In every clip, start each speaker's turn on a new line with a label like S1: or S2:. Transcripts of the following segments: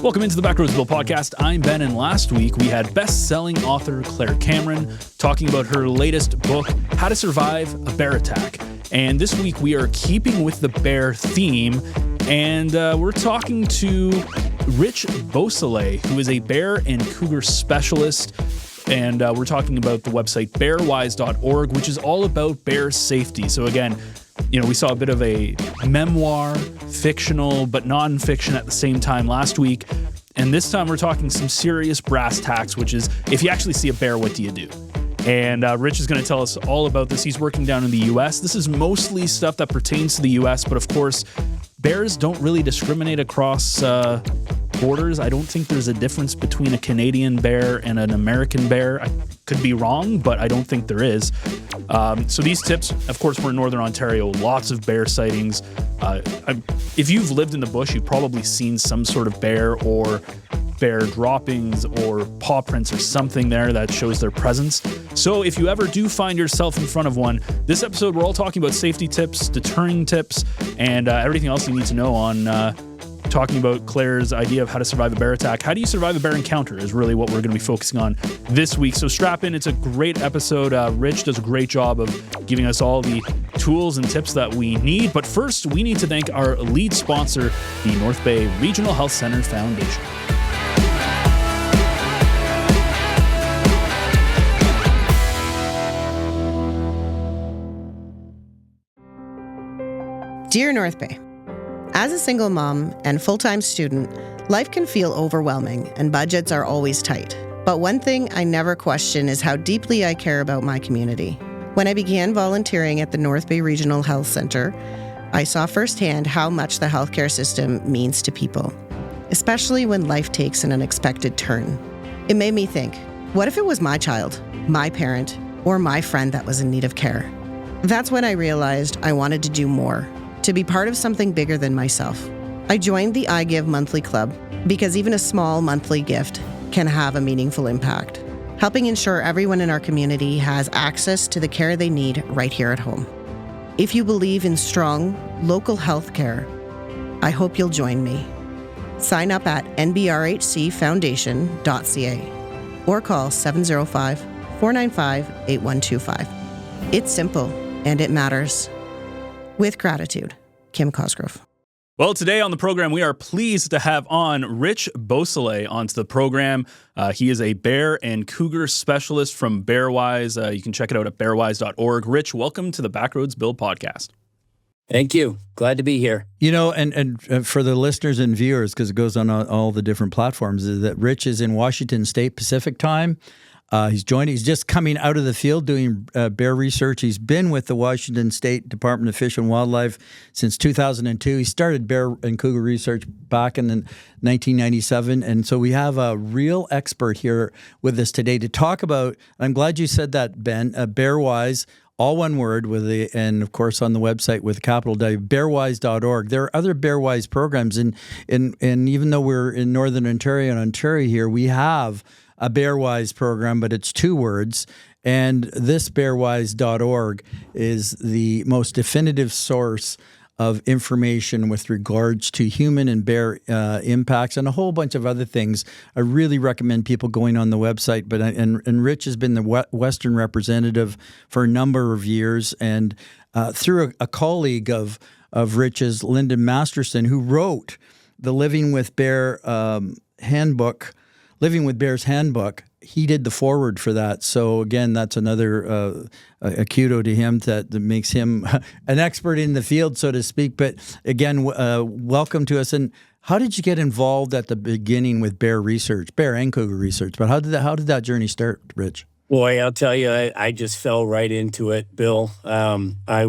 S1: Welcome into the Backroads Bill Podcast. I'm Ben, and last week we had best-selling author Claire Cameron talking about her latest book, How to Survive a Bear Attack. And this week we are keeping with the bear theme, and we're talking to Rich Beausoleil, who is a bear and cougar specialist. And we're talking about the website BearWise.org, which is all about bear safety. So again, you know, we saw a bit of a memoir, fictional, but non-fiction at the same time last week. And this time we're talking some serious brass tacks, which is, if you actually see a bear, what do you do? And Rich is going to tell us all about this. He's working down in the U.S. This is mostly stuff that pertains to the U.S., but of course, bears don't really discriminate across borders. I don't think there's a difference between a Canadian bear and an American bear. I could be wrong, but I don't think there is. So these tips, of course, we're in Northern Ontario, lots of bear sightings. If you've lived in the bush, you've probably seen some sort of bear or bear droppings or paw prints or something there that shows their presence. So if you ever do find yourself in front of one, this episode we're all talking about safety tips, deterring tips, and everything else you need to know on talking about Claire's idea of how to survive a bear attack. How do you survive a bear encounter is really what we're going to be focusing on this week. So strap in. It's a great episode. Rich does a great job of giving us all the tools and tips that we need. But first, we need to thank our lead sponsor, the North Bay Regional Health Center Foundation.
S2: Dear North Bay, as a single mom and full-time student, life can feel overwhelming and budgets are always tight. But one thing I never question is how deeply I care about my community. When I began volunteering at the North Bay Regional Health Center, I saw firsthand how much the healthcare system means to people, especially when life takes an unexpected turn. It made me think, what if it was my child, my parent, or my friend that was in need of care? That's when I realized I wanted to do more, to be part of something bigger than myself. I joined the I Give monthly club because even a small monthly gift can have a meaningful impact, helping ensure everyone in our community has access to the care they need right here at home. If you believe in strong, local health care, I hope you'll join me. Sign up at nbrhcfoundation.ca or call 705-495-8125. It's simple and it matters. With gratitude, Kim Cosgrove.
S1: Well, today on the program, we are pleased to have on Rich Beausoleil onto the program. He is a bear and cougar specialist from BearWise. You can check it out at bearwise.org. Rich, welcome to the Backroads Bill Podcast.
S3: Thank you. Glad to be here.
S4: You know, and for the listeners and viewers, because it goes on all the different platforms, is that Rich is in Washington State Pacific time. He's just coming out of the field doing bear research. He's been with the Washington State Department of Fish and Wildlife since 2002. He started bear and cougar research back in 1997. And so we have a real expert here with us today to talk about, I'm glad you said that, Ben, BearWise, all one word, and of course on the website with a capital W, bearwise.org. There are other BearWise programs, and even though we're in Northern Ontario and Ontario here, we have a BearWise program, but it's two words. And this bearwise.org is the most definitive source of information with regards to human and bear impacts and a whole bunch of other things. I really recommend people going on the website. And Rich has been the Western representative for a number of years, and through a colleague of Rich's, Lyndon Masterson, who wrote the Living with Bears Handbook, he did the foreword for that. So again, that's another a kudo to him that makes him an expert in the field, so to speak. But again, welcome to us. And how did you get involved at the beginning with bear research, bear and cougar research? But how did that journey start, Rich?
S3: Boy, I'll tell you, I just fell right into it, Bill. I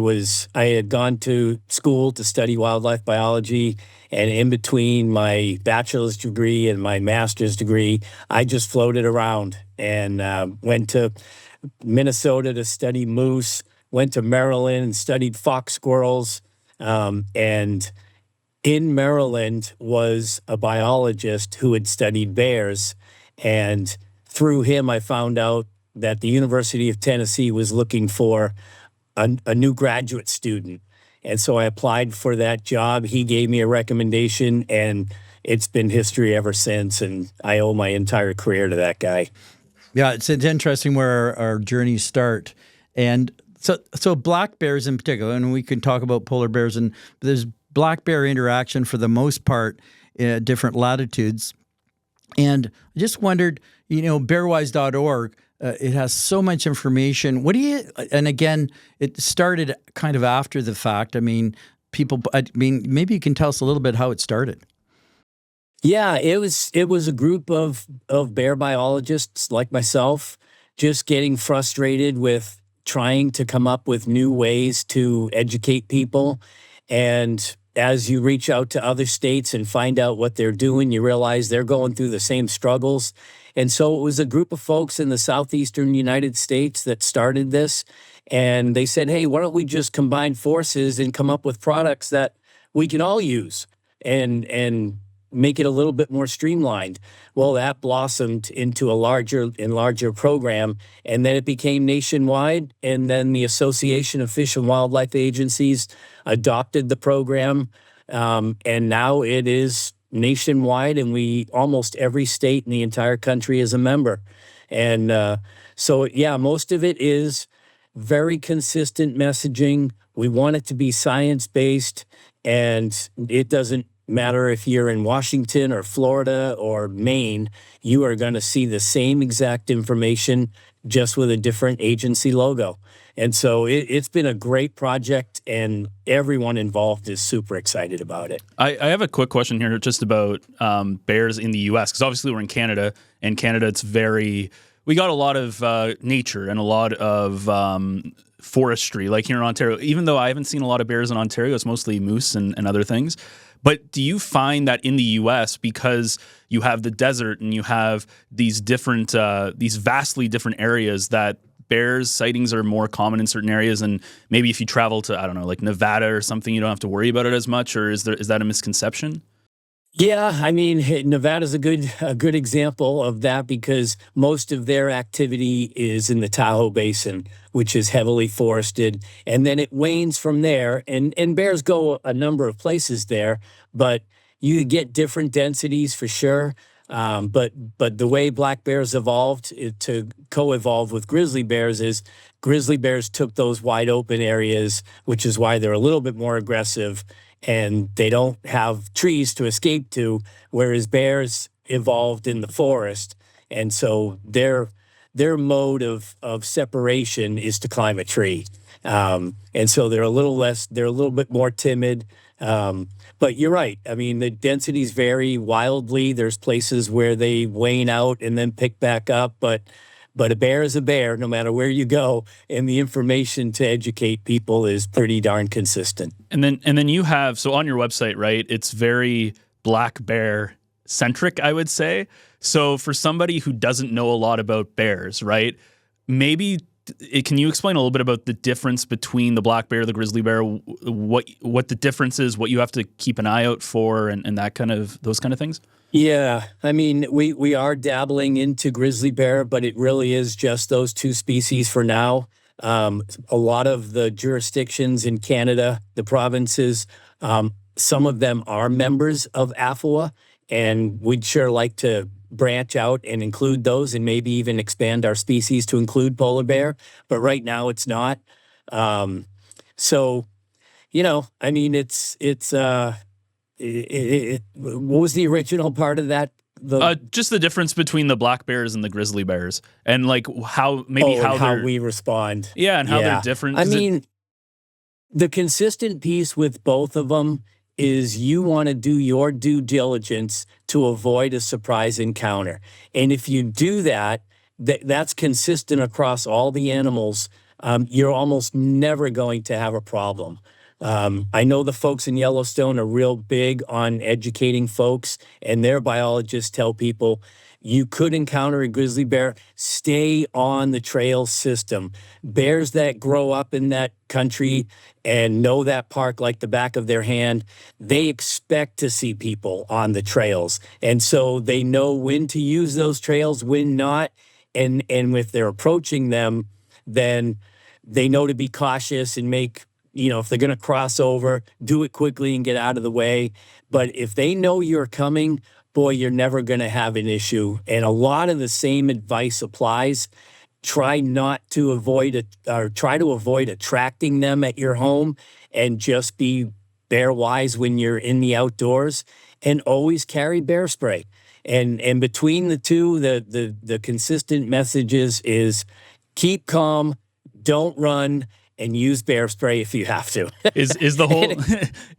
S3: had gone to school to study wildlife biology, and in between my bachelor's degree and my master's degree, I just floated around and went to Minnesota to study moose, went to Maryland and studied fox squirrels, and in Maryland was a biologist who had studied bears, and through him I found out that the University of Tennessee was looking for a new graduate student. And so I applied for that job. He gave me a recommendation, and it's been history ever since. And I owe my entire career to that guy.
S4: Yeah, it's interesting where our journeys start. And so black bears in particular, and we can talk about polar bears, and there's black bear interaction for the most part in different latitudes. And I just wondered, BearWise.org, it has so much information. And again, it started kind of after the fact. Maybe you can tell us a little bit how it started.
S3: Yeah, it was a group of bear biologists like myself just getting frustrated with trying to come up with new ways to educate people. And as you reach out to other states and find out what they're doing, you realize they're going through the same struggles. And so it was a group of folks in the southeastern United States that started this. And they said, hey, why don't we just combine forces and come up with products that we can all use and make it a little bit more streamlined. Well, that blossomed into a larger program, and then it became nationwide. And then the Association of Fish and Wildlife Agencies adopted the program, and now it is nationwide, and almost every state in the entire country is a member. And so, yeah, most of it is very consistent messaging. We want it to be science-based, and it doesn't matter if you're in Washington or Florida or Maine, you are going to see the same exact information just with a different agency logo. And so it's been a great project, and everyone involved is super excited about it.
S1: I have a quick question here just about bears in the U.S., because obviously we're in Canada, and Canada, we got a lot of nature and a lot of forestry, like here in Ontario. Even though I haven't seen a lot of bears in Ontario, it's mostly moose and other things. But do you find that in the U.S., because you have the desert and you have these different, these vastly different areas, that bears sightings are more common in certain areas, and maybe if you travel to, I don't know, like Nevada or something, you don't have to worry about it as much, or is that a misconception?
S3: Yeah, Nevada's a good example of that, because most of their activity is in the Tahoe Basin, which is heavily forested, and then it wanes from there. And bears go a number of places there, but you get different densities for sure. But the way black bears evolved to co-evolve with grizzly bears is grizzly bears took those wide open areas, which is why they're a little bit more aggressive, and they don't have trees to escape to, whereas bears evolved in the forest. And so their mode of separation is to climb a tree. And so they're a little bit more timid. But you're right. The densities vary wildly. There's places where they wane out and then pick back up, but a bear is a bear no matter where you go, and the information to educate people is pretty darn consistent.
S1: And then you have, so on your website, right, it's very black bear centric, I would say. So for somebody who doesn't know a lot about bears, right, maybe can you explain a little bit about the difference between the black bear, the grizzly bear, what the difference is, what you have to keep an eye out for, and those kind of things?
S3: Yeah, we are dabbling into grizzly bear, but it really is just those two species for now. A lot of the jurisdictions in Canada, the provinces, some of them are members of AFWA, and we'd sure like to branch out and include those, and maybe even expand our species to include polar bear. But right now it's not. So, what was the original part of that?
S1: Just the difference between the black bears and the grizzly bears, and like how
S3: we respond.
S1: Yeah, and how they're different.
S3: The consistent piece with both of them is you want to do your due diligence to avoid a surprise encounter. And if you do that, that's consistent across all the animals, you're almost never going to have a problem. I know the folks in Yellowstone are real big on educating folks, and their biologists tell people, you could encounter a grizzly bear, stay on the trail system. Bears that grow up in that country and know that park like the back of their hand, they expect to see people on the trails. And so they know when to use those trails, when not. And if they're approaching them, then they know to be cautious and make if they're going to cross over, do it quickly and get out of the way. But if they know you're coming, boy, you're never going to have an issue. And a lot of the same advice applies. Try to avoid attracting them at your home, and just be BearWise when you're in the outdoors, and always carry bear spray. And between the two, the consistent messages is keep calm, don't run, and use bear spray if you have to.
S1: is the whole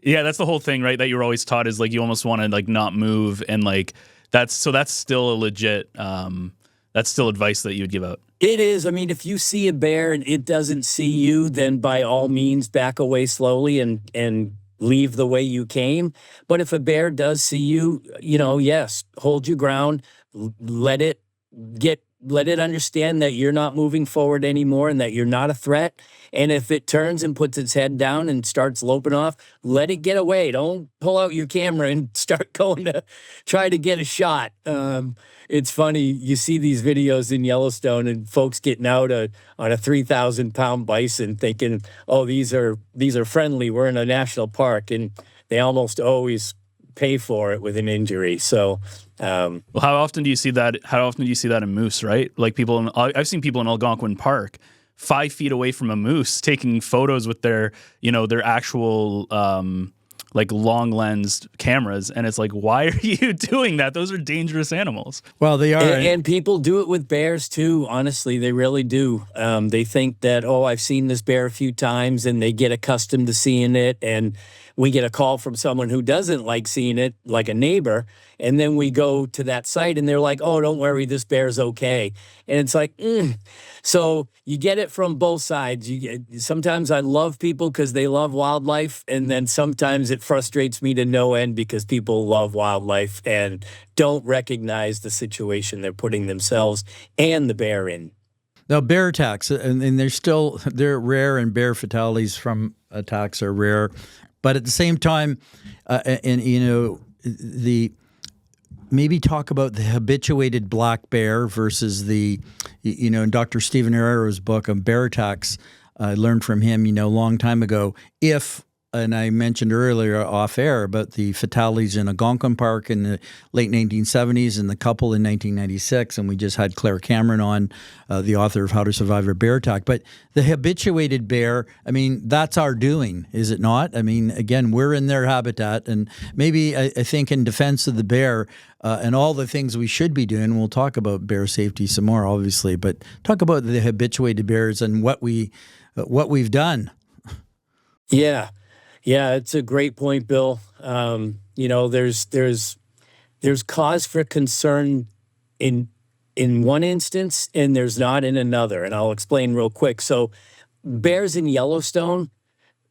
S1: yeah, that's the whole thing, right? That you're always taught is like you almost want to like not move, and like that's still a legit that's still advice that you would give out.
S3: It is. I mean, if you see a bear and it doesn't see you, then by all means back away slowly and leave the way you came. But if a bear does see you, yes, hold your ground, let it understand that you're not moving forward anymore and that you're not a threat. And if it turns and puts its head down and starts loping off, let it get away. Don't pull out your camera and start going to try to get a shot. It's funny, you see these videos in Yellowstone and folks getting out on a 3,000-pound bison thinking, oh, these are friendly, we're in a national park, and they almost always pay for it with an injury. So
S1: well, how often do you see that in moose, right? Like I've seen people in Algonquin Park 5 feet away from a moose taking photos with their actual like long lensed cameras, and it's like, why are you doing that? Those are dangerous animals.
S4: Well, they are,
S3: and people do it with bears too. Honestly, they really do. They think that, oh, I've seen this bear a few times, and they get accustomed to seeing it. And we get a call from someone who doesn't like seeing it, like a neighbor, and then we go to that site, and they're like, oh, don't worry, this bear's okay. And it's like, So you get it from both sides. Sometimes I love people because they love wildlife, and then sometimes it frustrates me to no end because people love wildlife and don't recognize the situation they're putting themselves and the bear in.
S4: Now, bear attacks, and they're rare, and bear fatalities from attacks are rare. But at the same time, maybe talk about the habituated black bear versus the, in Dr. Stephen Herrera's book on bear attacks, I learned from him, a long time ago, and I mentioned earlier off air about the fatalities in Algonquin Park in the late 1970s and the couple in 1996. And we just had Claire Cameron on, the author of How to Survive a Bear Attack. But the habituated bear, I mean, that's our doing, is it not? I mean, again, we're in their habitat. And maybe I think in defense of the bear and all the things we should be doing, we'll talk about bear safety some more, obviously, but talk about the habituated bears and what we've done.
S3: Yeah. Yeah, it's a great point, Bill. There's cause for concern in one instance, and there's not in another. And I'll explain real quick. So bears in Yellowstone,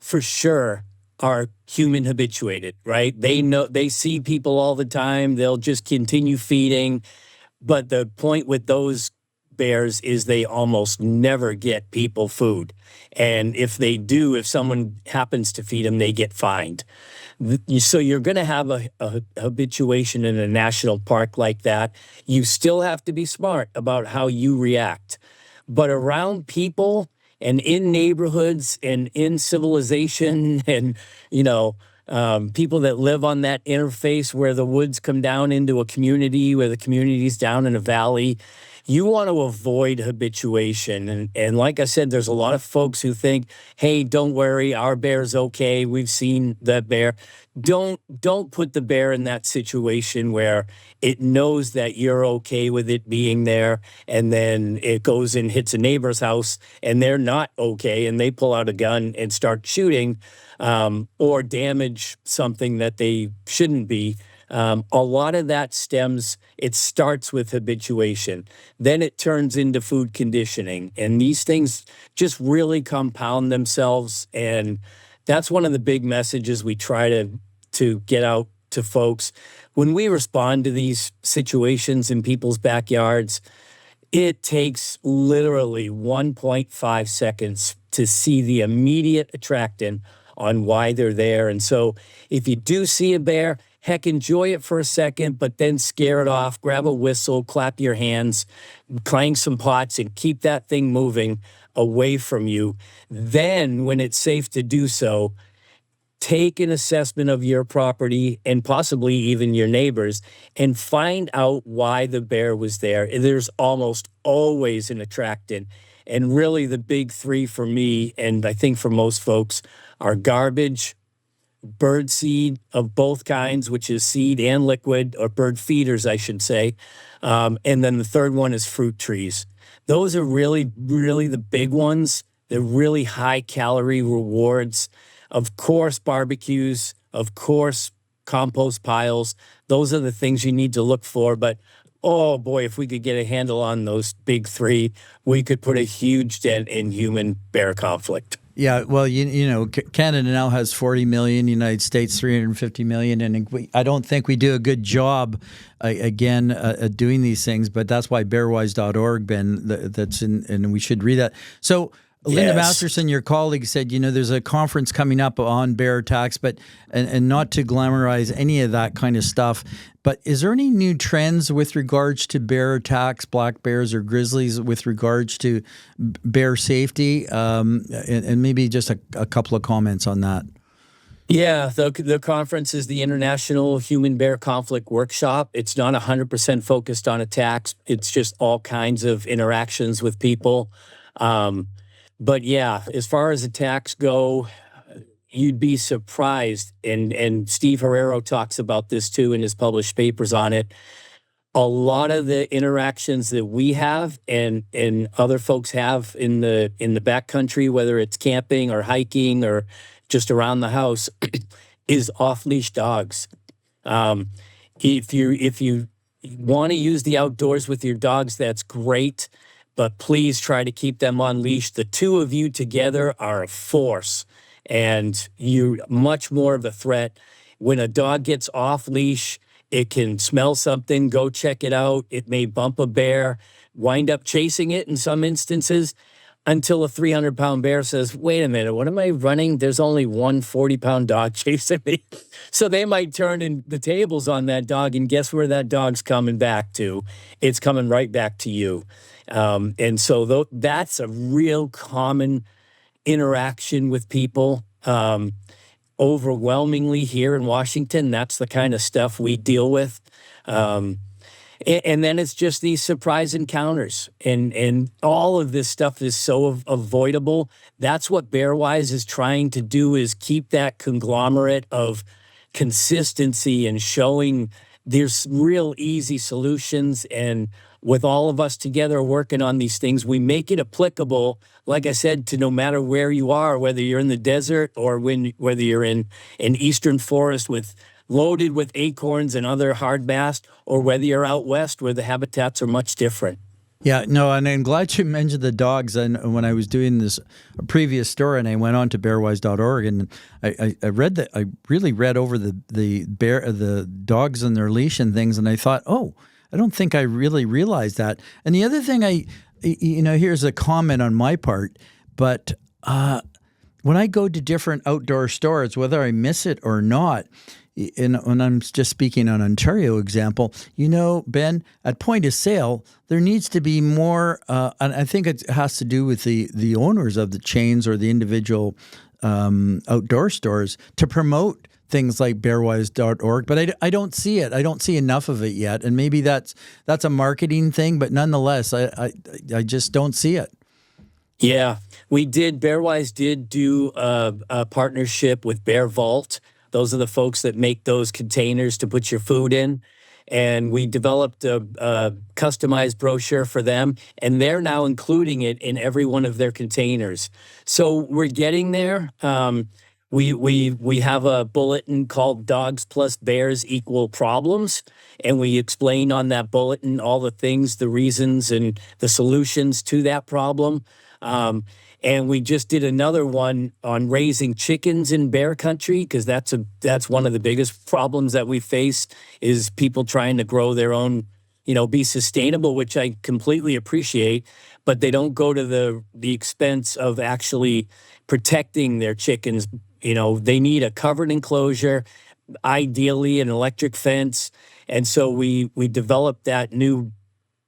S3: for sure, are human habituated, right? They see people all the time. They'll just continue feeding. But the point with those bears is they almost never get people food. And if they do, if someone happens to feed them, they get fined. So you're going to have a habituation in a national park like that. You still have to be smart about how you react. But around people and in neighborhoods and in civilization and, people that live on that interface where the woods come down into a community, where the community's down in a valley, you want to avoid habituation. And like I said, there's a lot of folks who think, hey, don't worry, our bear's okay. We've seen that bear. Don't put the bear in that situation where it knows that you're okay with it being there, and then it goes and hits a neighbor's house and they're not okay, and they pull out a gun and start shooting or damage something that they shouldn't be. A lot of that starts with habituation. Then it turns into food conditioning. And these things just really compound themselves. And that's one of the big messages we try to get out to folks. When we respond to these situations in people's backyards, it takes literally 1.5 seconds to see the immediate attractant on why they're there. And so if you do see a bear, heck, enjoy it for a second, but then scare it off, grab a whistle, clap your hands, clang some pots, and keep that thing moving. away from you. Then, when it's safe to do so, take an assessment of your property and possibly even your neighbors and find out why the bear was there. There's almost always an attractant. And really the big three for me, and I think for most folks, are garbage, bird seed of both kinds, which is seed and liquid, or bird feeders, I should say. And then the third one is fruit trees. Those are really, really the big ones. They're really high calorie rewards. Of course, barbecues, of course, compost piles. Those are the things you need to look for. But oh boy, if we could get a handle on those big three, we could put a huge dent in human bear conflict.
S4: Yeah, well, you know, Canada now has 40 million, United States 350 million, and I don't think we do a good job, again, at doing these things, but that's why BearWise.org, Ben, that's in, and we should read that. So Linda Masterson, your colleague, said, you know, there's a conference coming up on bear attacks, but and not to glamorize any of that kind of stuff, but is there any new trends with regards to bear attacks, black bears or grizzlies, with regards to bear safety? And maybe just a couple of comments on that.
S3: Yeah, the conference is the International Human Bear Conflict Workshop. It's not 100% focused on attacks. It's just all kinds of interactions with people. But yeah, as far as attacks go, you'd be surprised, and Steve Herrero talks about this too in his published papers on it. A lot of the interactions that we have and other folks have in the backcountry, whether it's camping or hiking or just around the house, is off-leash dogs. If you want to use the outdoors with your dogs, that's great. But please try to keep them on leash. The two of you together are a force, and you're much more of a threat. When a dog gets off leash, it can smell something, go check it out. It may bump a bear, wind up chasing it in some instances, until a 300-pound bear says, wait a minute, what am I running? There's only one 40-pound dog chasing me. So they might turn in the tables on that dog, and guess where that dog's coming back to? It's coming right back to you. And so that's a real common interaction with people. Overwhelmingly here in Washington, that's the kind of stuff we deal with. And then it's just these surprise encounters. And all of this stuff is so avoidable. That's what BearWise is trying to do, is keep that conglomerate of consistency and showing there's real easy solutions. And with all of us together working on these things, we make it applicable, like I said, to no matter where you are, whether you're in the desert or whether you're in an eastern forest loaded with acorns and other hard mast, or whether you're out west where the habitats are much different.
S4: Yeah, no, and I'm glad you mentioned the dogs. And when I was doing this previous story, and I went on to BearWise.org, and I read that, I really read over the dogs and their leash and things, and I thought, oh, I don't think I really realized that. And the other thing, here's a comment on my part, but when I go to different outdoor stores, whether I miss it or not, and when I'm just speaking on Ontario example, Ben, at point of sale, there needs to be more, and I think it has to do with the owners of the chains or the individual outdoor stores, to promote things like BearWise.org, but I don't see it. I don't see enough of it yet, and maybe that's a marketing thing, but nonetheless, I just don't see it.
S3: Yeah, we did. BearWise did do a partnership with Bear Vault. Those are the folks that make those containers to put your food in. And we developed a customized brochure for them, and they're now including it in every one of their containers. So we're getting there. We have a bulletin called Dogs Plus Bears Equal Problems, and we explain on that bulletin all the things, the reasons, and the solutions to that problem. And we just did another one on raising chickens in bear country, because that's one of the biggest problems that we face, is people trying to grow their own, be sustainable, which I completely appreciate, but they don't go to the expense of actually protecting their chickens. They need a covered enclosure, ideally an electric fence. And so we developed that new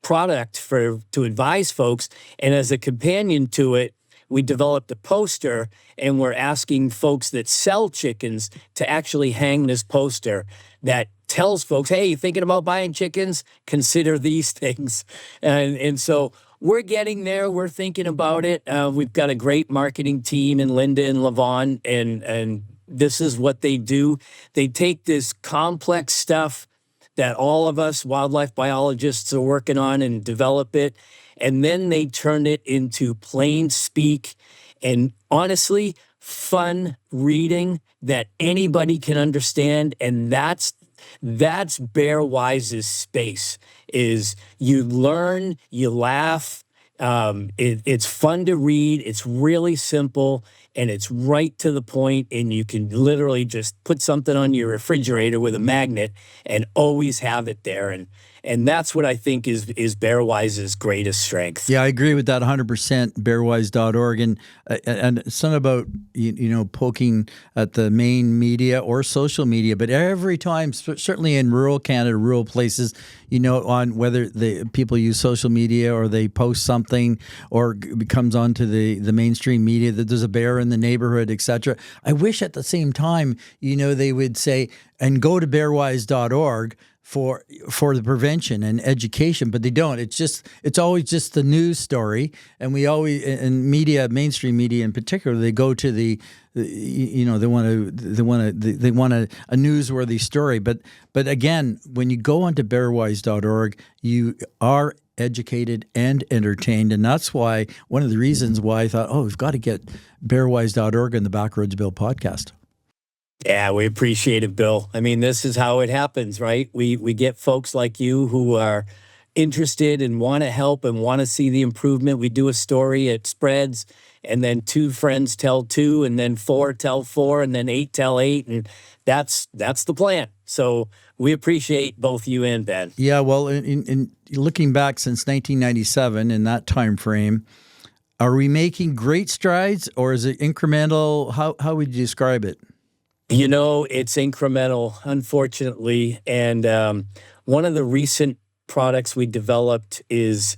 S3: product to advise folks. And as a companion to it, we developed a poster, and we're asking folks that sell chickens to actually hang this poster that tells folks, hey, you thinking about buying chickens? Consider these things. And so we're getting there. We're thinking about it. We've got a great marketing team in Linda and Levon, and this is what they do. They take this complex stuff that all of us wildlife biologists are working on and develop it, and then they turn it into plain speak and honestly fun reading that anybody can understand. And that's BearWise's space. Is you learn, you laugh. It's fun to read. It's really simple, and it's right to the point, and you can literally just put something on your refrigerator with a magnet and always have it there. And that's what I think is BearWise's greatest strength.
S4: Yeah, I agree with that 100%. BearWise.org, and it's not about poking at the main media or social media, but every time, certainly in rural Canada, rural places, on whether the people use social media or they post something or it comes onto the mainstream media that there's a bear in the neighborhood, etc. I wish at the same time, they would say, and go to BearWise.org for the prevention and education, but they don't. It's always just the news story, and we always, in media, mainstream media in particular, they go to they want a newsworthy story. But again, when you go onto BearWise.org, you are educated and entertained, and that's why one of the reasons why I thought, we've got to get BearWise.org and the Backroads Bill podcast.
S3: Yeah, we appreciate it, Bill. I mean, this is how it happens, right? We get folks like you who are interested and want to help and want to see the improvement. We do a story, it spreads, and then 2 friends tell 2, and then 4 tell 4, and then 8 tell 8, and that's the plan. So we appreciate both you and Ben.
S4: Yeah, well, in looking back since 1997 in that time frame, are we making great strides, or is it incremental? How would you describe it?
S3: It's incremental, unfortunately. And one of the recent products we developed is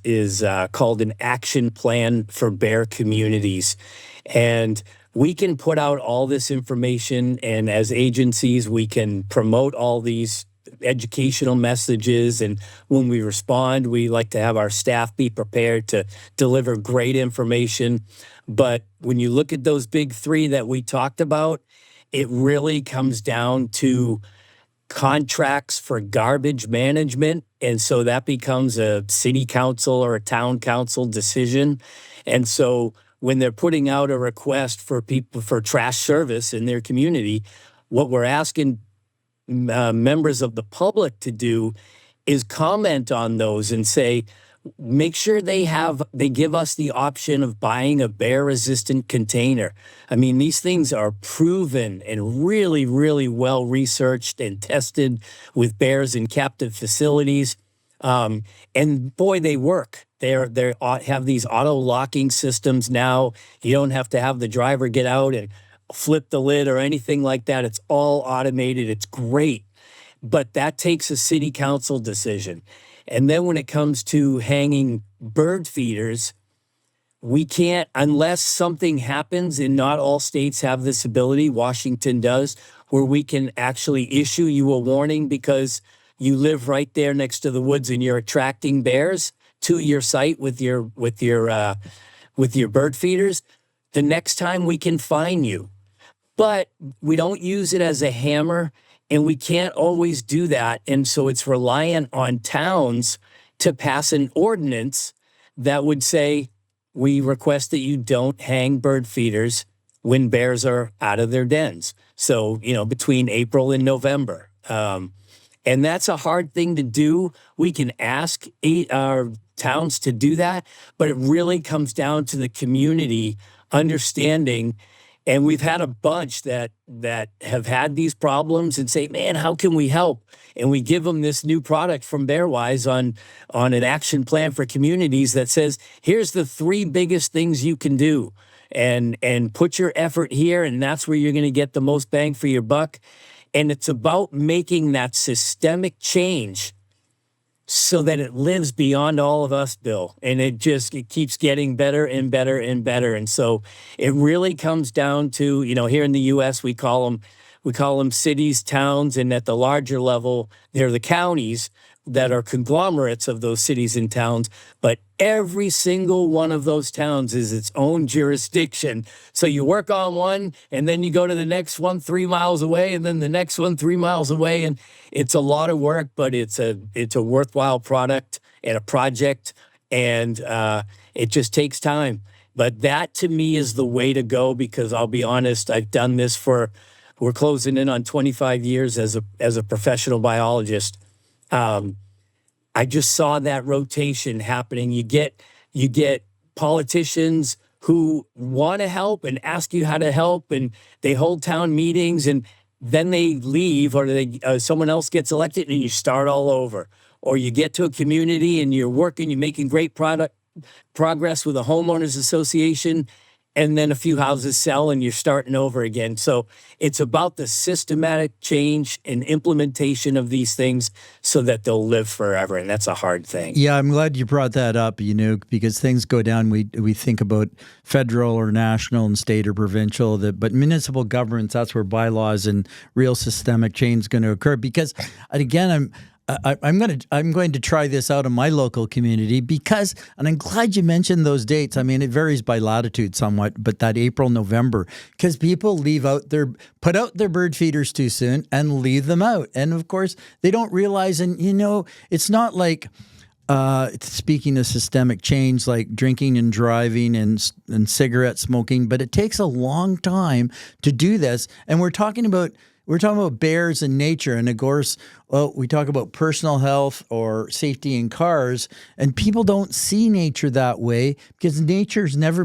S3: called an action plan for bear communities. And we can put out all this information, and as agencies, we can promote all these educational messages. And when we respond, we like to have our staff be prepared to deliver great information. But when you look at those big 3 that we talked about, it really comes down to contracts for garbage management. And so that becomes a city council or a town council decision. And so when they're putting out a request for people for trash service in their community, what we're asking members of the public to do is comment on those and say, make sure they give us the option of buying a bear-resistant container. I mean, these things are proven and really, really well researched and tested with bears in captive facilities. And boy, they work. They have these auto-locking systems now. You don't have to have the driver get out and flip the lid or anything like that. It's all automated. It's great. But that takes a city council decision. And then when it comes to hanging bird feeders, we can't, unless something happens, and not all states have this ability, Washington does, where we can actually issue you a warning because you live right there next to the woods and you're attracting bears to your site with your bird feeders. The next time we can fine you. But we don't use it as a hammer. And we can't always do that. And so it's reliant on towns to pass an ordinance that would say, we request that you don't hang bird feeders when bears are out of their dens. So, between April and November. And that's a hard thing to do. We can ask our towns to do that, but it really comes down to the community understanding. And we've had a bunch that have had these problems and say, man, how can we help? And we give them this new product from BearWise on an action plan for communities that says, here's the 3 biggest things you can do. And put your effort here, and that's where you're going to get the most bang for your buck. And it's about making that systemic change so that it lives beyond all of us, Bill. And it keeps getting better and better and better. And so it really comes down to, here in the U.S., we call them cities, towns, and at the larger level, they're the counties that are conglomerates of those cities and towns. But every single one of those towns is its own jurisdiction. So you work on one, and then you go to the next one 3 miles away, and then the next one 3 miles away. And it's a lot of work, but it's a worthwhile product and a project, and it just takes time. But that, to me, is the way to go, because I'll be honest, I've done this we're closing in on 25 years as a professional biologist. I just saw that rotation happening. You get politicians who want to help and ask you how to help, and they hold town meetings, and then they leave, or someone else gets elected, and you start all over. Or you get to a community and you're making great progress with a homeowners association, and then a few houses sell and you're starting over again. So it's about the systematic change and implementation of these things so that they'll live forever. And that's a hard thing.
S4: Yeah, I'm glad you brought that up, because things go down. We think about federal or national and state or provincial, but municipal governments, that's where bylaws and real systemic change is going to occur. Because, again, I'm going to try this out in my local community and I'm glad you mentioned those dates. I mean, it varies by latitude somewhat, but that April, November, because people put out their bird feeders too soon and leave them out. And of course, they don't realize, and it's not like, speaking of systemic change, like drinking and driving and cigarette smoking, but it takes a long time to do this. And we're talking about bears and nature, and of course, we talk about personal health or safety in cars, and people don't see nature that way because nature has never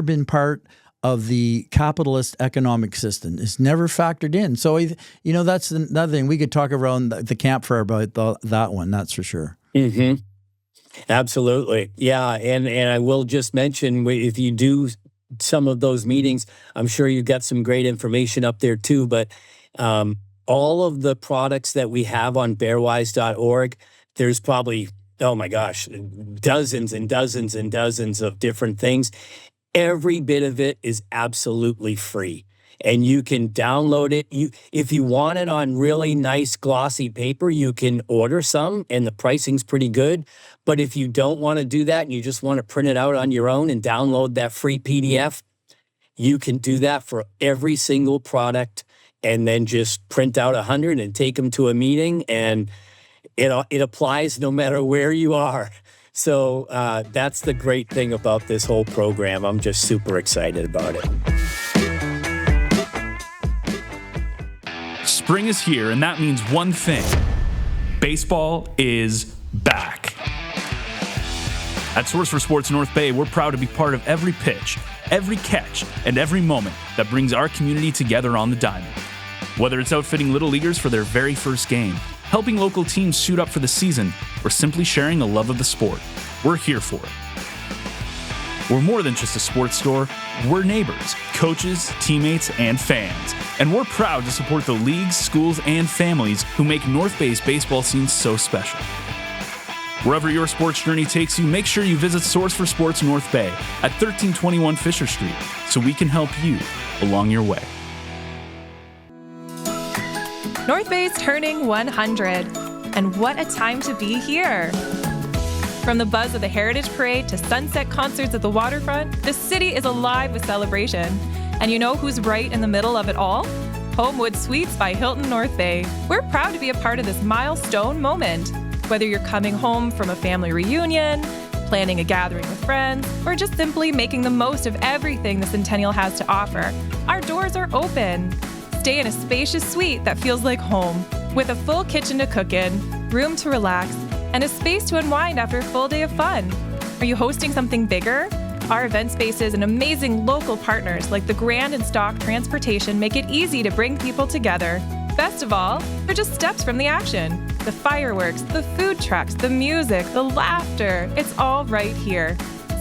S4: been part of the capitalist economic system. It's never factored in. So, that's another thing. We could talk around the campfire about that one, that's for sure.
S3: Mm-hmm. Absolutely. Yeah, and I will just mention, if you do some of those meetings, I'm sure you got some great information up there too, but all of the products that we have on BearWise.org, there's probably, oh my gosh, dozens and dozens and dozens of different things. Every bit of it is absolutely free, and you can download it. If you want it on really nice glossy paper, you can order some, and the pricing's pretty good. But if you don't want to do that and you just want to print it out on your own and download that free PDF, you can do that for every single product, and then just print out 100 and take them to a meeting, and it applies no matter where you are. So that's the great thing about this whole program. I'm just super excited about it.
S1: Spring is here, and that means one thing. Baseball is back. At Source for Sports North Bay, we're proud to be part of every pitch, every catch, and every moment that brings our community together on the diamond. Whether it's outfitting little leaguers for their very first game, helping local teams suit up for the season, or simply sharing a love of the sport, we're here for it. We're more than just a sports store. We're neighbors, coaches, teammates, and fans. And we're proud to support the leagues, schools, and families who make North Bay's baseball scene so special. Wherever your sports journey takes you, make sure you visit Source for Sports North Bay at 1321 Fisher Street so we can help you along your way.
S5: North Bay's turning 100, and what a time to be here. From the buzz of the Heritage Parade to sunset concerts at the waterfront, the city is alive with celebration. And you know who's right in the middle of it all? Homewood Suites by Hilton North Bay. We're proud to be a part of this milestone moment. Whether you're coming home from a family reunion, planning a gathering with friends, or just simply making the most of everything the Centennial has to offer, our doors are open. Stay in a spacious suite that feels like home, with a full kitchen to cook in, room to relax, and a space to unwind after a full day of fun. Are you hosting something bigger? Our event spaces and amazing local partners like the Grand and Stock Transportation make it easy to bring people together. Best of all, they're just steps from the action. The fireworks, the food trucks, the music, the laughter, it's all right here.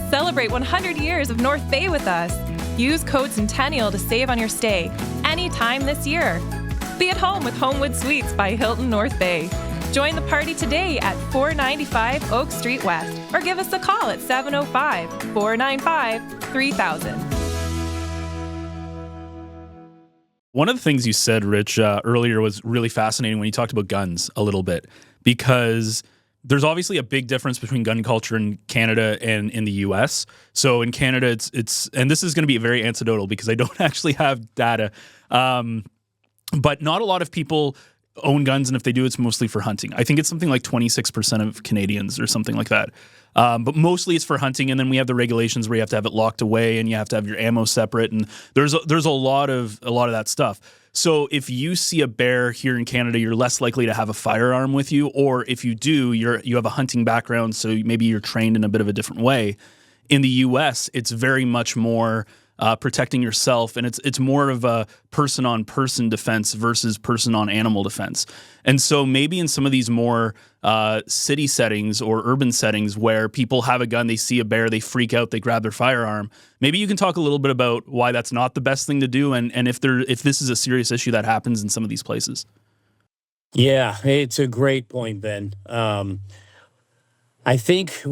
S5: Celebrate 100 years of North Bay with us. Use code Centennial to save on your stay anytime this year. Be at home with Homewood Suites by Hilton North Bay. Join the party today at 495 Oak Street West or give us a call at 705-495-3000.
S1: One of the things you said, Rich, earlier was really fascinating when you talked about guns a little bit, because there's obviously a big difference between gun culture in Canada and in the US. So in Canada, it's and this is going to be very anecdotal because I don't actually have data, but not a lot of people own guns, and if they do, it's mostly for hunting. I think it's something like 26% of Canadians or something like that. But mostly it's for hunting, and then we have the regulations where you have to have it locked away and you have to have your ammo separate, and there's a lot of that stuff. So if you see a bear here in Canada, you're less likely to have a firearm with you, or if you do, you have a hunting background, so maybe you're trained in a bit of a different way. In the US, it's very much more protecting yourself, and it's more of a person-on-person defense versus person-on-animal defense. And so maybe in some of these more city settings or urban settings where people have a gun, they see a bear, they freak out, they grab their firearm, maybe you can talk a little bit about why that's not the best thing to do, and if this is a serious issue that happens in some of these places.
S3: Yeah, it's a great point, Ben. I think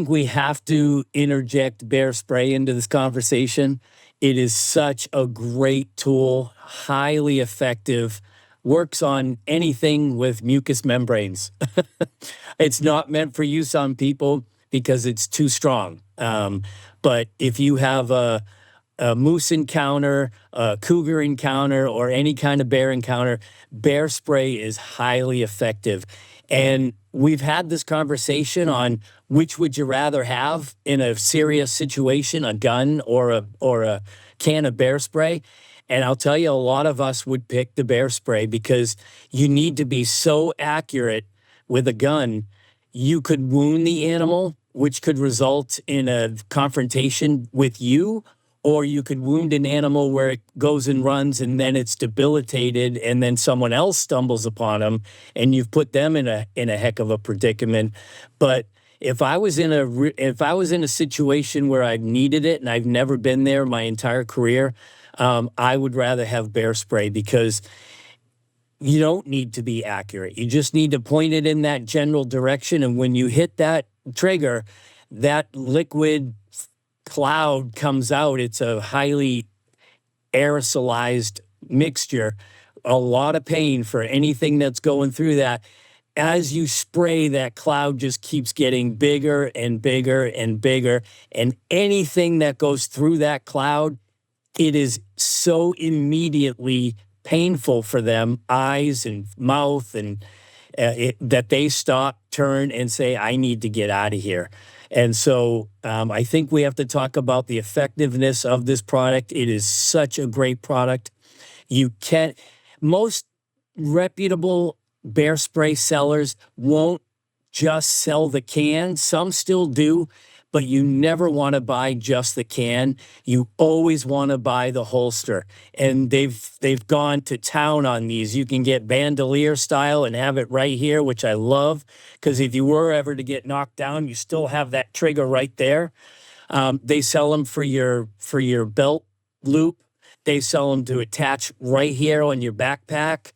S3: we have to interject bear spray into this conversation. It is such a great tool, highly effective, works on anything with mucous membranes. It's not meant for use on people because it's too strong. But if you have a moose encounter, a cougar encounter, or any kind of bear encounter, bear spray is highly effective. And we've had this conversation on which would you rather have in a serious situation, a gun or a can of bear spray. And I'll tell you, a lot of us would pick the bear spray because you need to be so accurate with a gun. You could wound the animal, which could result in a confrontation with you, or you could wound an animal where it goes and runs and then it's debilitated and then someone else stumbles upon them and you've put them in a heck of a predicament. But if I was in a situation where I needed it, and I've never been there my entire career, I would rather have bear spray because you don't need to be accurate. You just need to point it in that general direction. And when you hit that trigger, that liquid cloud comes out. It's a highly aerosolized mixture. A lot of pain for anything that's going through that. As you spray, that cloud just keeps getting bigger and bigger and bigger. And anything that goes through that cloud, it is so immediately painful for them, eyes and mouth, and that they stop, turn, and say, I need to get out of here. And so I think we have to talk about the effectiveness of this product. It is such a great product. Most reputable bear spray sellers won't just sell the can. Some still do, but you never want to buy just the can. You always want to buy the holster. And they've gone to town on these. You can get bandolier style and have it right here, which I love, because if you were ever to get knocked down, you still have that trigger right there. They sell them for your belt loop. They sell them to attach right here on your backpack.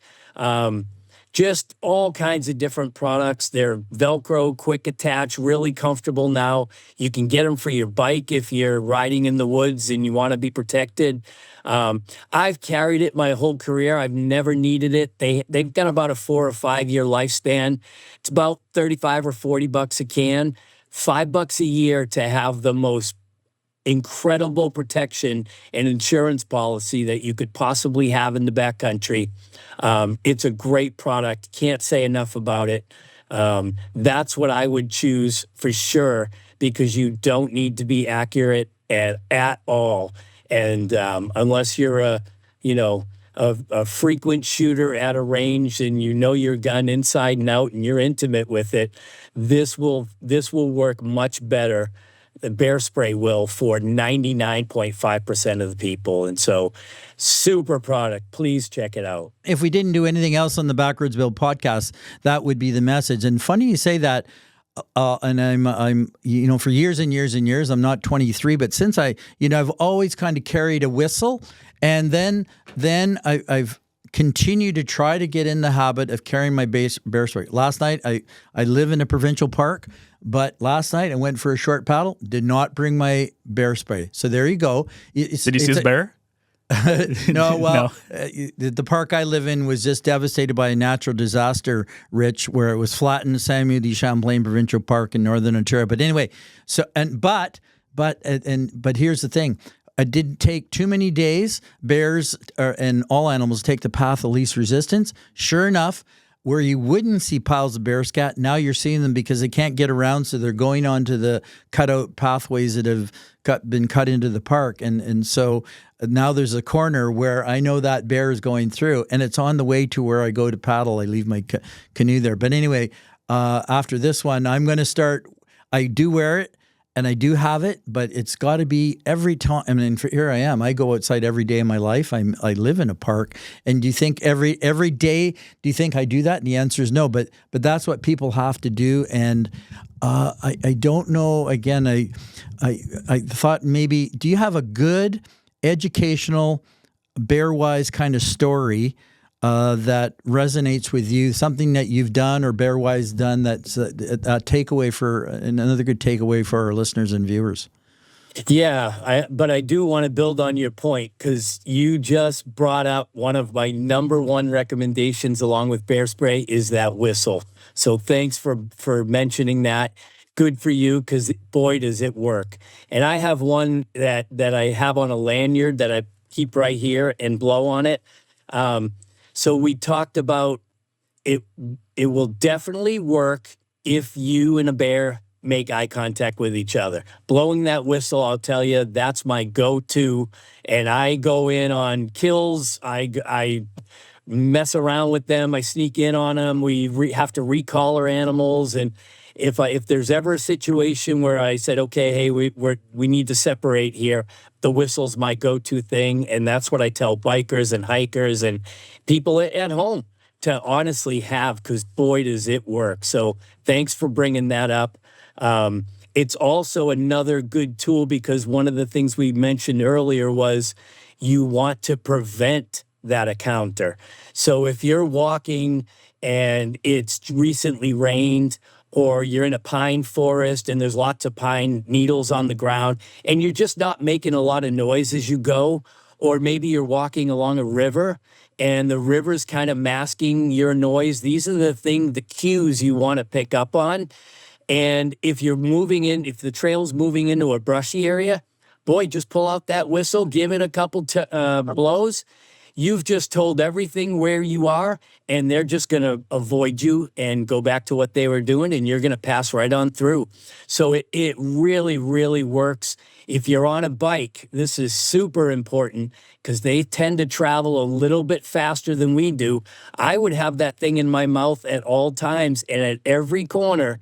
S3: Just all kinds of different products. They're Velcro, quick attach, really comfortable now. You can get them for your bike if you're riding in the woods and you want to be protected. I've carried it my whole career. I've never needed it. They've got about a 4 or 5 year lifespan. It's about $35 or $40 a can, $5 a year to have the most incredible protection and insurance policy that you could possibly have in the backcountry. It's a great product. Can't say enough about it. That's what I would choose for sure, because you don't need to be accurate at all. And unless you're a frequent shooter at a range and you know your gun inside and out and you're intimate with it, this will work much better. The bear spray will for 99.5% of the people. And so, super product. Please check it out.
S4: If we didn't do anything else on the Backroads Bill podcast, that would be the message. And funny you say that. And I'm for years and years and years, I'm not 23, but since I've always kind of carried a whistle, and then I've continue to try to get in the habit of carrying my bear spray. Last night, I live in a provincial park, but last night I went for a short paddle, did not bring my bear spray. So there you go.
S1: Did you see his bear?
S4: No, well, the park I live in was just devastated by a natural disaster, Rich, where it was flattened, Samuel de Champlain Provincial Park in Northern Ontario. But anyway, but here's the thing. I didn't take too many days. Bears and all animals take the path of least resistance. Sure enough, where you wouldn't see piles of bear scat, now you're seeing them because they can't get around, so they're going onto the cutout pathways that have been cut into the park. And so now there's a corner where I know that bear is going through, and it's on the way to where I go to paddle. I leave my canoe there. But anyway, after this one, I'm going to start. I do wear it. And I do have it, but it's got to be every time. I mean, here I am. I go outside every day of my life. I live in a park. And do you think every day, do you think I do that? And the answer is no. But that's what people have to do. And I don't know. Again, I thought maybe, do you have a good educational BearWise kind of story that resonates with you, something that you've done or BearWise done that's a takeaway another good takeaway for our listeners and viewers?
S3: Yeah, but I do want to build on your point because you just brought up one of my number one recommendations along with bear spray is that whistle. So thanks for mentioning that. Good for you because boy, does it work. And I have one that I have on a lanyard that I keep right here and blow on it. So we talked about it will definitely work if you and a bear make eye contact with each other. Blowing that whistle, I'll tell you, that's my go-to. And I go in on kills. I mess around with them. I sneak in on them. We have to recollar animals. And if there's ever a situation where I said, okay, hey, we need to separate here, the whistle's my go-to thing. And that's what I tell bikers and hikers and people at home to honestly have, because boy, does it work. So thanks for bringing that up. It's also another good tool because one of the things we mentioned earlier was you want to prevent that encounter. So if you're walking and it's recently rained, or you're in a pine forest and there's lots of pine needles on the ground and you're just not making a lot of noise as you go, or maybe you're walking along a river and the river's kind of masking your noise. These are the cues you want to pick up on. And if the trail's moving into a brushy area, boy, just pull out that whistle, give it a couple blows. You've just told everything where you are, and they're just going to avoid you and go back to what they were doing, and you're going to pass right on through. So it really, really works. If you're on a bike, this is super important because they tend to travel a little bit faster than we do. I would have that thing in my mouth at all times, and at every corner,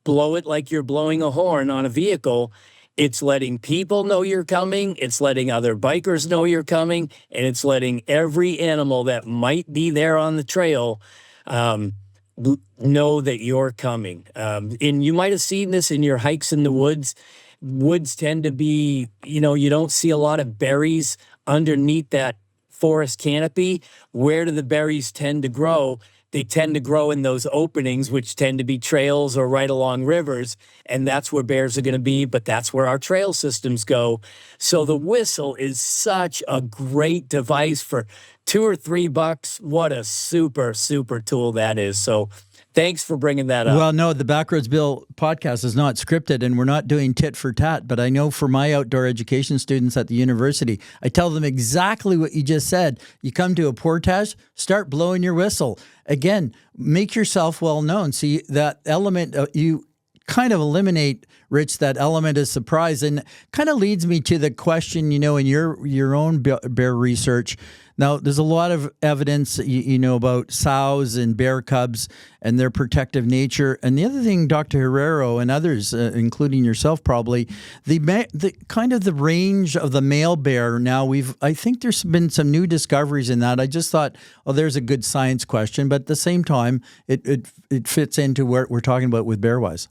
S3: blow it like you're blowing a horn on a vehicle. It's letting people know you're coming, it's letting other bikers know you're coming, and it's letting every animal that might be there on the trail know that you're coming. And you might have seen this in your hikes in the woods. Woods tend to be, you don't see a lot of berries underneath that forest canopy. Where do the berries tend to grow? They tend to grow in those openings, which tend to be trails or right along rivers, and that's where bears are going to be, but that's where our trail systems go. So the whistle is such a great device for $2 or $3. What a super, super tool that is. So thanks for bringing that up.
S4: Well, no, the Backroads Bill podcast is not scripted, and we're not doing tit for tat, but I know for my outdoor education students at the university, I tell them exactly what you just said. You come to a portage, start blowing your whistle. Again, make yourself well known. See, that element, you kind of eliminate, Rich, that element of surprise, and kind of leads me to the question, in your own bear research. Now, there's a lot of evidence, about sows and bear cubs and their protective nature. And the other thing, Dr. Herrero and others, including yourself probably, the kind of the range of the male bear now, I think there's been some new discoveries in that. I just thought, there's a good science question. But at the same time, it fits into what we're talking about with BearWise.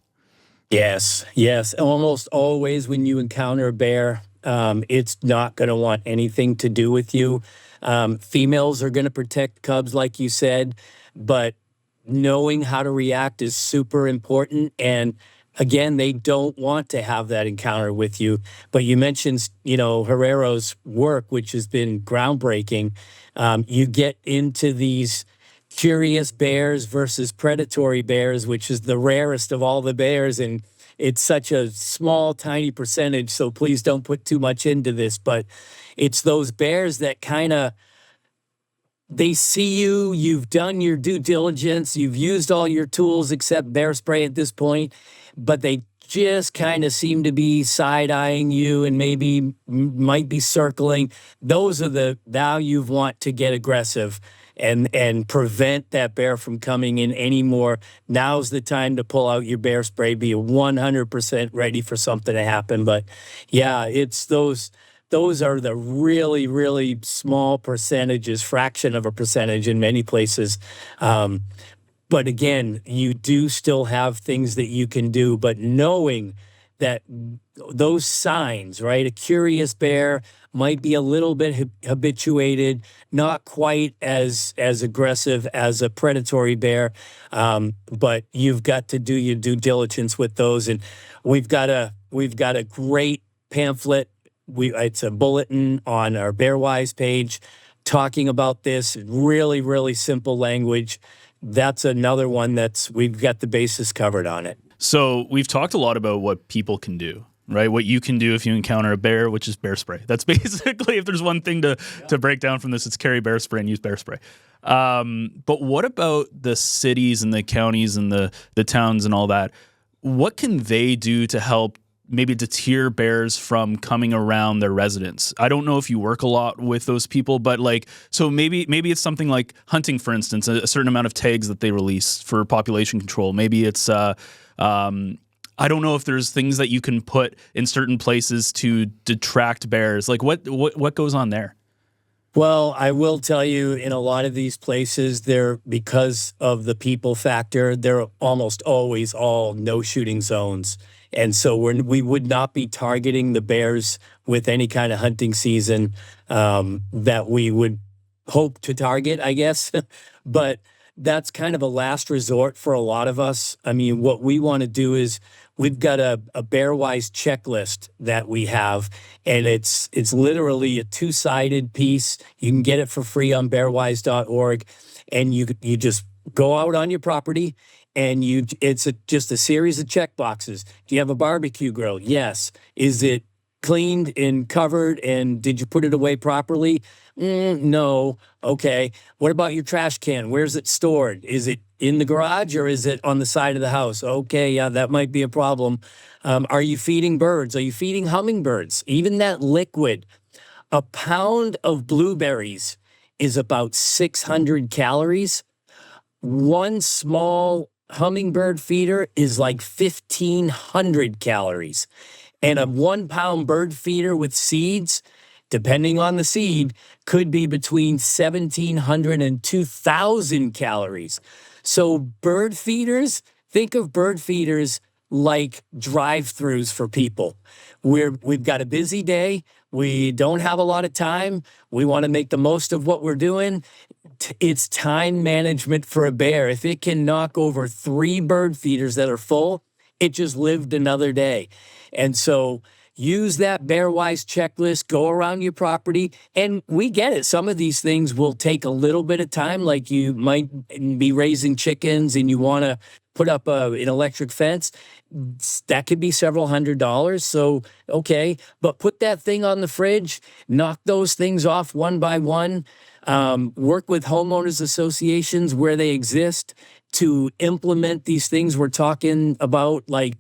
S3: Yes. Almost always when you encounter a bear, It's not going to want anything to do with you. Females are going to protect cubs, like you said, but knowing how to react is super important. And again, they don't want to have that encounter with you. But you mentioned, Herrero's work, which has been groundbreaking. You get into these curious bears versus predatory bears, which is the rarest of all the bears. And it's such a small, tiny percentage, so please don't put too much into this. But it's those bears that kind of, they see you, you've done your due diligence, you've used all your tools except bear spray at this point, but they just kind of seem to be side-eyeing you and maybe might be circling. Those are the now you want to get aggressive and prevent that bear from coming in anymore. Now's the time to pull out your bear spray, be 100% ready for something to happen. But yeah, it's those are the really, really small percentages, fraction of a percentage in many places. But again, you do still have things that you can do, but knowing that those signs, right? A curious bear might be a little bit habituated, not quite as aggressive as a predatory bear, but you've got to do your due diligence with those. And we've got a great pamphlet. It's a bulletin on our BearWise page talking about this. Really, really simple language. That's another one we've got the basis covered on it.
S1: So we've talked a lot about what people can do, right? What you can do if you encounter a bear, which is bear spray. That's basically, if there's one thing to break down from this, it's carry bear spray and use bear spray. But what about the cities and the counties and the towns and all that? What can they do to help maybe deter bears from coming around their residence? I don't know if you work a lot with those people, but so maybe it's something like hunting, for instance, a certain amount of tags that they release for population control. Maybe it's, I don't know if there's things that you can put in certain places to detract bears. Like what goes on there?
S3: Well, I will tell you, in a lot of these places, because of the people factor, they're almost always all no shooting zones. And so we would not be targeting the bears with any kind of hunting season that we would hope to target, I guess. But that's kind of a last resort for a lot of us. I mean, what we want to do is we've got a BearWise checklist that we have, and it's literally a 2-sided piece. You can get it for free on bearwise.org, and you just go out on your property, and it's just a series of check boxes. Do you have a barbecue grill? Yes. Is it cleaned and covered, and did you put it away properly? No. Okay. What about your trash can? Where's it stored? Is it in the garage or is it on the side of the house? Okay, yeah, that might be a problem. Are you feeding birds? Are you feeding hummingbirds? Even that liquid. A pound of blueberries is about 600 calories. One small hummingbird feeder is like 1,500 calories. And a 1 pound bird feeder with seeds, depending on the seed, could be between 1,700 and 2,000 calories. So bird feeders, think of bird feeders like drive-throughs for people. We've got a busy day. We don't have a lot of time. We want to make the most of what we're doing. It's time management for a bear. If it can knock over 3 bird feeders that are full, it just lived another day. And so use that BearWise checklist, go around your property, and we get it. Some of these things will take a little bit of time, like you might be raising chickens and you want to put up an electric fence. That could be several $100s. So, okay, but put that thing on the fridge, knock those things off one by one, work with homeowners associations where they exist to implement these things we're talking about, like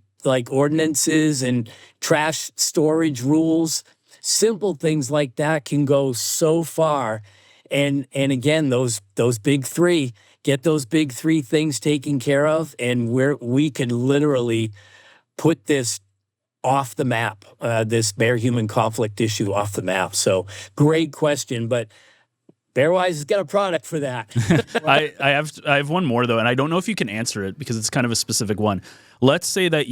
S3: ordinances and trash storage rules. Simple things like that can go so far. And again, those big 3, get those big 3 things taken care of, and we could literally put this off the map, this bear-human conflict issue off the map. So great question, but BearWise has got a product for that.
S1: I have one more though, and I don't know if you can answer it because it's kind of a specific one. Let's say that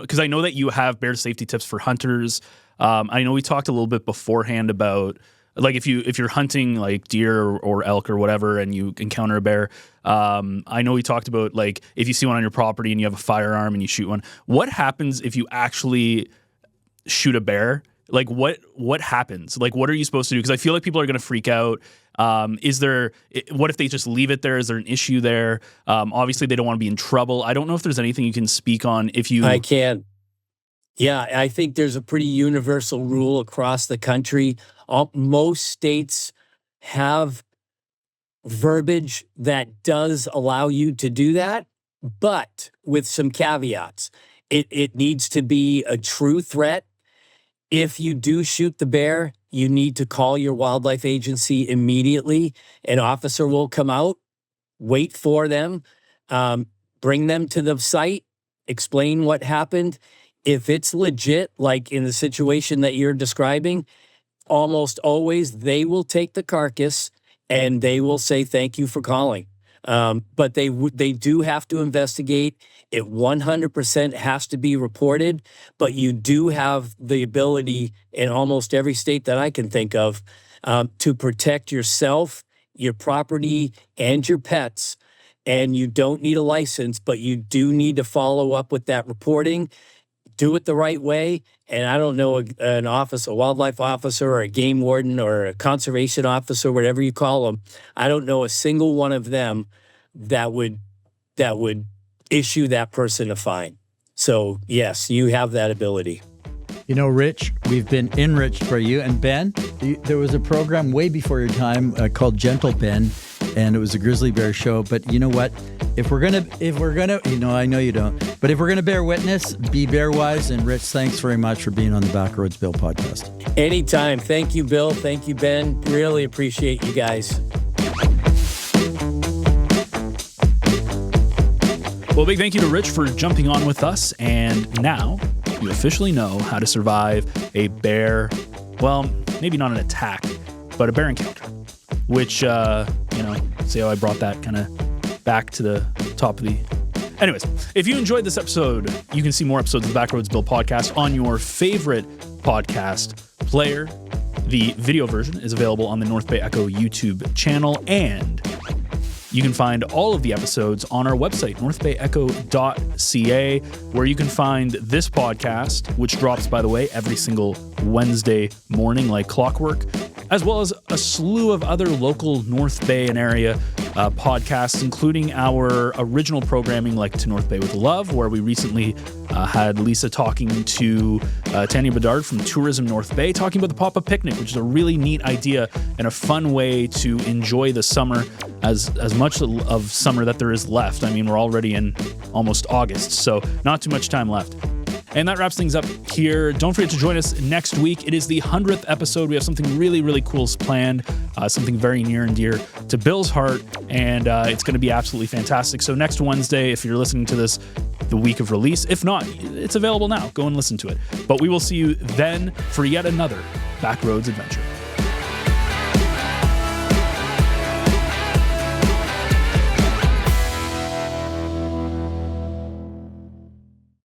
S1: because I know that you have bear safety tips for hunters. I know we talked a little bit beforehand about like if you're hunting like deer or elk or whatever, and you encounter a bear. I know we talked about like if you see one on your property and you have a firearm and you shoot one. What happens if you actually shoot a bear? Like what happens? Like what are you supposed to do? Because I feel like people are going to freak out. What if they just leave it there? Is there an issue there? Obviously they don't want to be in trouble. I don't know if there's anything you can speak on I can.
S3: Yeah, I think there's a pretty universal rule across the country. Most states have verbiage that does allow you to do that, but with some caveats. It needs to be a true threat. If you do shoot the bear, you need to call your wildlife agency immediately. An officer will come out, wait for them, bring them to the site, explain what happened. If it's legit, like in the situation that you're describing, almost always they will take the carcass and they will say, thank you for calling. But they do have to investigate. It 100% has to be reported, but you do have the ability in almost every state that I can think of to protect yourself, your property, and your pets. And you don't need a license, but you do need to follow up with that reporting. Do it the right way. And I don't know a wildlife officer or a game warden or a conservation officer, whatever you call them. I don't know a single one of them that would issue that person a fine. So yes, you have that ability.
S4: You know, Rich, we've been enriched for you. And Ben, there was a program way before your time called Gentle Ben, and it was a grizzly bear show. But you know what? If we're gonna, I know you don't, but if we're gonna bear witness, be BearWise. And Rich, thanks very much for being on the Backroads Bill podcast.
S3: Anytime. Thank you, Bill. Thank you, Ben. Really appreciate you guys.
S1: Well, big thank you to Rich for jumping on with us. And now you officially know how to survive a bear, well, maybe not an attack, but a bear encounter, which, see how I brought that kind of back to the top of the... Anyways, if you enjoyed this episode, you can see more episodes of the Backroads Bill podcast on your favorite podcast player. The video version is available on the North Bay Echo YouTube channel, and you can find all of the episodes on our website, northbayecho.ca, where you can find this podcast, which drops, by the way, every single Wednesday morning like clockwork, as well as a slew of other local North Bay and area podcasts, including our original programming like To North Bay with Love, where we recently had Lisa talking to Tanya Bedard from Tourism North Bay, talking about the pop-up picnic, which is a really neat idea and a fun way to enjoy the summer, as much of summer that there is left. I mean, we're already in almost August, so not too much time left. And that wraps things up here. Don't forget to join us next week. It is the 100th episode. We have something really, really cool planned, something very near and dear to Bill's heart, and it's going to be absolutely fantastic. So next Wednesday, if you're listening to this the week of release, if not, it's available now. Go and listen to it. But we will see you then for yet another Backroads adventure.